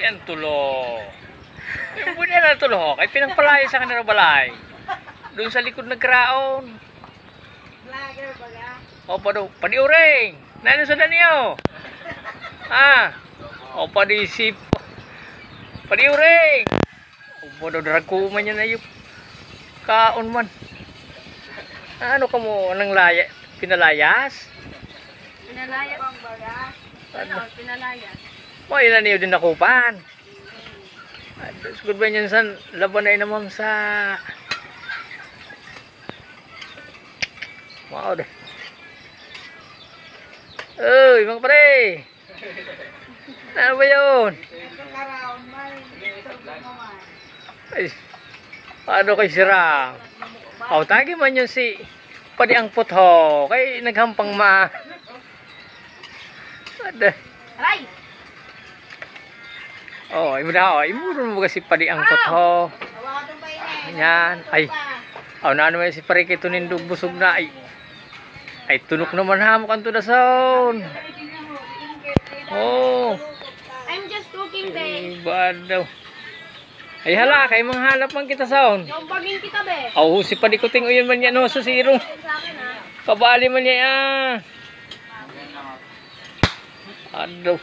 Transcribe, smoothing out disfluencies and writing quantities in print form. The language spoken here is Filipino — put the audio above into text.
Yan tulo. Yung bunya na tulo. Kay pinangpalaya sa kanila balay. Doon sa likod ng kraon. Vlogger baga. O padiuring. Nano sa daniyo? O padisip. Padiuring. O drag ko man yan na yung kaon man. Ano ka mo nang laya? Pinalayas? Pinalayas ang baga. Ano, pinalayas. Mo ilan niyo din nakupan. Good ba niyan sa laban na naman sa wow deh. Uy, mga pare. Ano ba yun? Ay, paano kay sirang? O, tagi man yun si padi ang putho. Kay naghampang ma. Ada. Aray! Oh, imuro mo kasi padi ang putho. Yan. Ay. Na naman si pare kay tunindog busog na. Ay tunok naman hamok ang tudason. Oh. I'm just cooking, babe. Bad daw. Ay hala, kay manghalap man kita saon. Yung baging kita, be. Si padikuting uyon man yan sa sirong. Sa akin, ha? Kabali man yan. Ado.